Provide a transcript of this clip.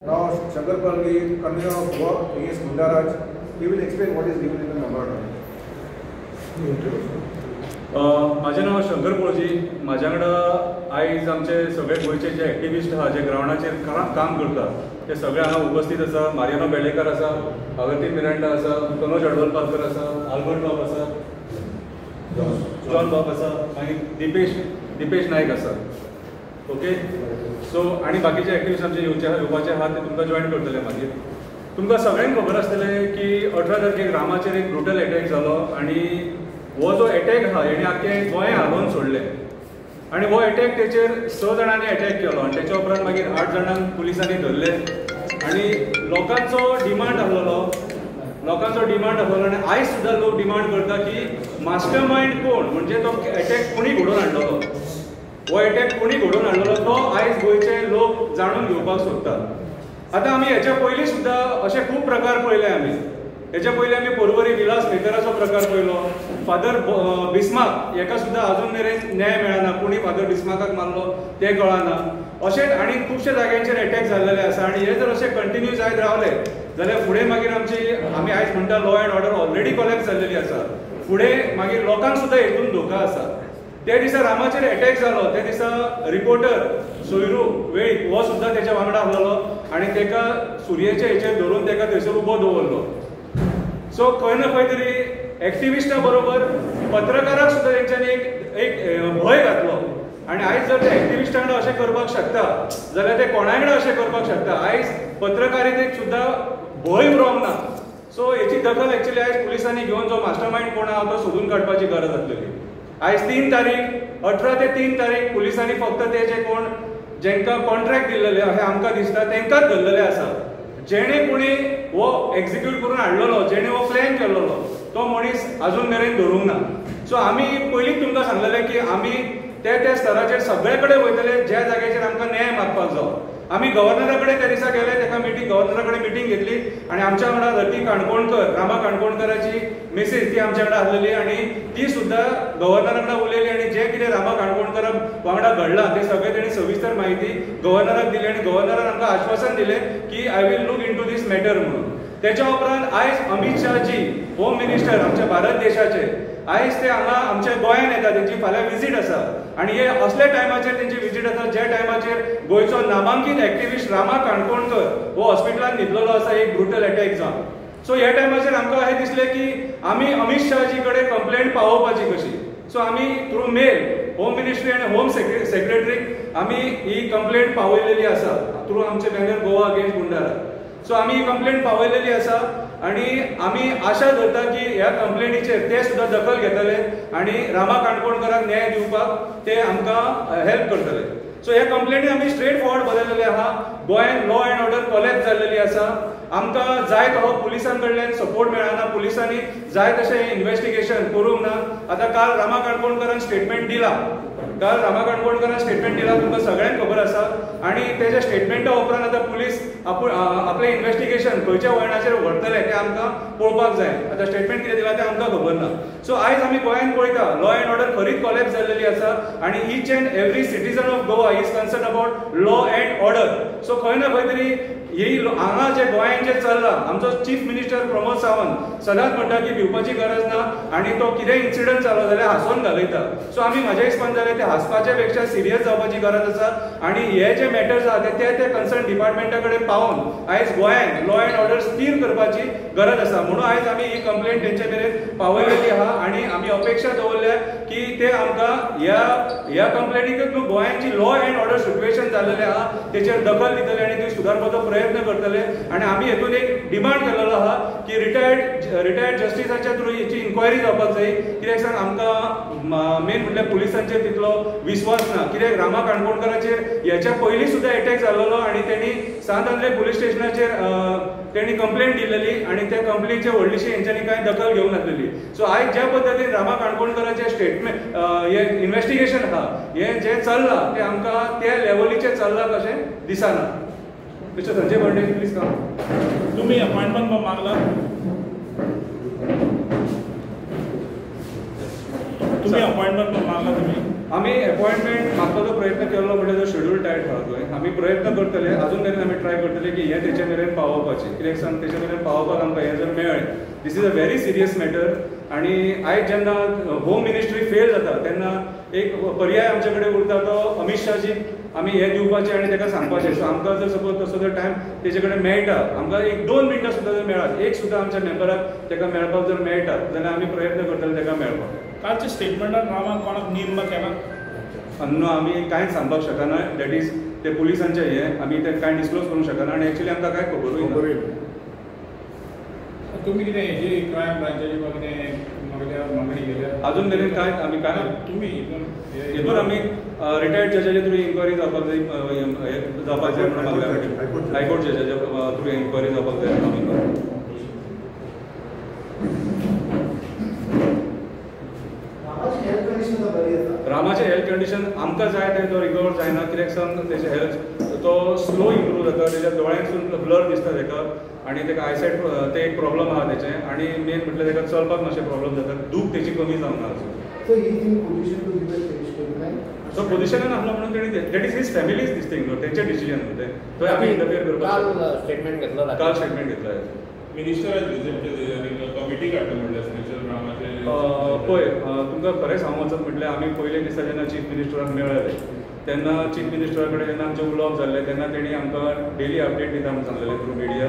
Now, Shankar Palgi, convener of work against Mundaraj, he will explain what is given in the memorandum. माझे नाव शंकर पळजी. माझ्याकडं आयज आमचे सगळे गोयचे जे एक्टिविस्ट आहा जे ग्राउंडाचेर काम करतात ते सगळे हांगा उपस्थित आसा. मारियानो बेळेकर आसा, अगती मिरांडा आसा, तनोज अडवलपालकर आसा, आल्बर्ट बाब आसा, जॉन बाब आसा, मागीर दिपेश नायक आसा. ओके, सो आनी बाकीचे एक्टिविस्ट आमचे येवपाचे आहात ते तुमकां जॉइन करतले. मागीर तुमकां सगळ्यांक खबर आसतलें की 18 तारखेक रामाचेर एक ब्रुटल अटॅक जालो आनी हो जो अटॅक आहा हेणे आख्खें गोंय हालोवन सोडलें. आनी हो अटॅक तेचेर 6 जाणांनी अटॅक केलो आनी तेच्या उपरांत मागीर 8 जाणांक पुलिसांनी धरले. आनी लोकांचो डिमांड आसलेलो आनी आयज सुद्दां लोक डिमांड करता की मास्टर मायंड कोण, म्हणजे तो अटॅक कोणी घडोवन हाडलेलो, हो अटॅक कोणी घडोवन हाडलेलो तो आयज गोंयचे लोक जाणून घेवपाक सोदतात. आतां आमी हेच्या पयलीं सुद्दां अशे खूब प्रकार पळयले. हेच्या पयलीं आमी पर्वरी विलास मेकराचो प्रकार पळयलो. फादर बिस्मार्क हेका सुद्दां अजून मेरेन न्याय मेळना, कोणी फादर बिस्मार्काक मारलो तें कळना. अशेंच आनी खुबशे जाग्यांचेर अटॅक जाल्लेले आसा. आनी हे जर अशें कंटिन्यू जायत रावले जाल्यार फुडें मागीर आमी आयज म्हणटा law and order already collapse जाल्लेली आसा. फुडें मागीर लोकांक सुद्दां हेतून धोका आसा. त्या दिसा रामाचेर अटॅक जालो त्या दिसा रिपोर्टर सोयरू वेळीक हो सुद्दां तेच्या वांगडा आसलेलो आनी तेका सुर्येच्या हेचेर धरून तेका थंयसर उबो दवरलो. सो खंय ना खंय तरी एक्टिविस्टा बरोबर पत्रकाराक सुद्दां तेंच्यांनी एक भंय घातलो. आनी आयज जर ते एक्टिविस्टा वांगडा अशें करपाक शकता जाल्यार ते कोणा वांगडा अशें करपाक शकता. आयज पत्रकारितेक सुद्दां भंय उरोंक ना. सो हेची दखल एक्चुअली आयज पुलिसांनी घेवन जो मास्टर मायंड कोण आहा तो सोदून काडपाची गरज आसलेली. आयज 3 तारीख 18 ते 3 तारीख पुलिसांनी फक्त ते जे कोण जेंकां कॉन्ट्रॅक्ट दिल्लेले अशें आमकां दिसता तेंकांच धरलेले आसा. जेणे कोणी हो एक्झिक्यूट करून हाडलेलो, जेणे हो प्लॅन केल्लो तो मनीस अजून मेरेन धरूंक ना. सो आमी पयलींच तुमकां सांगलेलें की आमी त्या स्तराचेर सगळे कडेन वयतले ज्या जाग्याचेर आमकां न्याय मागपाक जावो. आमी गव्हर्नरा कडेन त्या दिसा गेले, तेका गव्हर्नरा कडेन मिटींग घेतली आनी आमच्या वांगडा रती काणकोणकर, रामा काणकोणकराची मेसेज ती आमच्या वांगडा आसलेली आनी ती सुद्दां गव्हर्नरा वांगडा उलयली आनी जें कितें रामा काणकोणकरा वांगडा घडलां तें सगळें तेणी सविस्तर म्हायती गव्हर्नराक दिली आनी गव्हर्नरान आमकां आश्वासन दिलें की I will look into this matter म्हणून. तेच्या उपरांत आयज अमित शाहजी होम मिनिस्टर आमच्या भारत देशाचे आयज ते हांगा आमच्या गोंयांत येता. तेंची फाल्यां विजीट आसा आनी हे असले टायमाचेर तेंची विजीट आसा ज्या टायमाचेर गोंयचो नामांकीत एक्टिविस्ट रामा काणकोणकर हो हॉस्पिटलांत न्हिदलेलो आसा एक ब्रुटल अटॅक जावन. सो ह्या टायमाचेर आमकां अशें दिसलें की आमी अमित शाहजी कडेन कंप्लेंट पावोवपाची कशी. सो आमी थ्रू मेल होम मिनिस्ट्री आनी होम सेक्रेटरीक आमी ही कंप्लेंट पावयलेली आसा थ्रू आमचे बॅनर गोवा अगेन्स्ट गुंडारा. सो आमी ही कंप्लेंट पावयलेली आसा आनी आमी आशा धरता की ह्या कंप्लेनीचेर ते सुद्दां दखल घेतले आनी रामा काणकोणकराक न्याय दिवपाक ते आमकां हेल्प करतले. सो ह्या कंप्लेनी आमी स्ट्रेट फॉरवर्ड बरयलेले आहा. गोंयांत लॉ एंड ऑर्डर कोलॅप्स जाल्लेली आसा. आमकां जाय तसो पुलिसां कडल्यान सपोर्ट मेळना. पुलिसांनी जाय तशें इन्व्हेस्टिगेशन करूंक ना. आतां काल रामा काणकोणकरान स्टेटमेंट दिला तुमकां सगळ्यांक खबर आसा. आनी तेज्या स्टेटमेंटा उपरांत आतां पुलीस आपलें इन्व्हेस्टिगेशन खंयच्या वळणाचेर व्हरतले तें आमकां पळोवपाक जाय. आतां स्टेटमेंट कितें दिलां तें आमकां खबर ना. सो आयज आमी गोंयांत पळयता लॉ एंड ऑर्डर खरीच कोलॅप्स जाल्लेली आसा आनी each end every citizen of Goa is concern about law and order. So खंय ना खंय तरी ही हांगा जे गोंयांत जे चल्लां आमचो चीफ मिनिस्टर प्रमोद सावंत सदांच म्हणटा की भिवपाची गरज ना आनी तो कितें इन्सिडंट जालो जाल्यार हांसोवन घालयता. सो आमी म्हाज्या हिसपान जाल्यार ते हांसपाचे पेक्षा सिरियस जावपाची गरज आसा आनी हे जे मॅटर्स आहा ते कन्सर्न डिपार्टमेंटा कडेन पावोवन आयज गोंयांत लॉ एंड ऑर्डर स्थिर करपाची गरज आसा. म्हणून आयज आमी ही कंप्लेंट तेंचे मेरेन पावयलेली आहा आनी आमी अपेक्षा दवरल्या की ते आमकां ह्या कंप्लेनीकूच न्हू गोंयांत जी लॉ एंड ऑर्डर सिच्युएशन जाल्लेलें आहा तेचेर दखल दितले आनी ती सुदारपाचो प्रयत्न करतले. आनी आमी हेतून एक डिमांड केल्लो आहा की रिटायर्ड जस्टिसाच्या थ्रू हेची इन्क्वायरी जावपाक जाय. कित्याक सांग आमकां मेन म्हणल्यार पुलिसांचेर तितलो विश्वास ना. कित्याक रामा काणकोणकराचेर हेच्या पयलीं सुद्दां अटॅक जाल्लो आनी तेणी सांत आंद्रे पुलीस स्टेशनाचेर तेणी कंप्लेंट दिल्लेली आनी त्या कंप्लेनीचेर व्हडलीशी हेंच्यांनी कांय दखल घेवंक नासलेली. सो आयज ज्या पद्दतीन रामा काणकोणकराचें स्टेटमेंट हें इन्व्हेस्टिगेशन आहा हें जें चल्लां तें आमकां त्या लेवलीचेर चल्लां कशें दिसना. Mister Sanjay Barde please come. तुम्ही अपॉइंटमेंट मागला तुम्ही आमी अपॉइंटमेंट मागपाचो प्रयत्न केल्लो म्हणजे तो शेड्यूल टायट आहा थंय आमी प्रयत्न करतले अजून मेरेन आमी ट्राय करतले की हें तेचे मेरेन पावोवपाचें कित्याक सांग तेचे मेरेन पावोवपाक आमकां हें जर मेळ्ळें this is a very serious matter आनी आयज जेन्ना होम मिनिस्ट्री फेल जाता तेन्ना एक पर्याय आमचे कडेन उरता तो अमित शाहजीक आमी हें दिवपाचें आनी ताका सांगपाचें सो आमकां जर सपोज तसो जर टायम तेजे कडेन मेळटा आमकां 1-2 मिनटां सुद्दां जर मेळत एक सुद्दां आमच्या मेंबराक ताका मेळपाक जर मेळटा जाल्यार आमी प्रयत्न करतले ताका मेळपाक कालच्या स्टेटमेंटान रामान कोणाक निंब केला न्हू आमी कांयच सांगपाक शकना दॅट इज ते पुलिसांचें हें आमी ते कांय डिस्क्लोज करूंक शकना आनी एक्चुअली आमकां कांय खबरूय ना तुम्ही कितें हेजी क्रायम ब्रांचाची कितें मागणी केल्या अजून मेरेन कांय आमी कांय तुमी हितून आमी रिटायर्ड जजाचे थ्रू इन्क्वायरी जावपाक जाय म्हणून मागल्या हायकोर्ट जजाच्या थ्रू इन्क्वायरी जावपाक जाय म्हणून आमी रामाचे हेल्थ कंडिशन आमकां जाय तें तो रिकवर जायना कित्याक सांग तेजे हेल्थ तो स्लो इम्प्रूव जाता तेज्या दोळ्यांसून ब्लर दिसता ताका आनी ताका आयसायट ते एक प्रॉब्लम आहा तेचें आनी मेन म्हटल्यार ताका चलपाक मातशें प्रॉब्लम जाता दूख तेची कमी जावना सो पोजिशनान आसलो म्हणून तेणी that is his family's this thing न्हू तेंचें डिसिजन न्हू तें थंय आमी इंटरफियर करपाक स्टेटमेंट घेतलो काल स्टेटमेंट घेतला मिनिस्टर कमिटी काडटा म्हणल्यार स्पेशल रामाचे पळय तुमकां खरें सांगूं वचत म्हटल्यार आमी पयले दिसा जेन्ना चीफ मिनिस्टराक मेळ्ळे तेन्ना चीफ मिनिस्टरा कडेन जेन्ना आमचें उलोवप जाल्लें तेन्ना तेणी आमकां डेली अपडेट दिता म्हणून सांगलेलें थ्रू मिडिया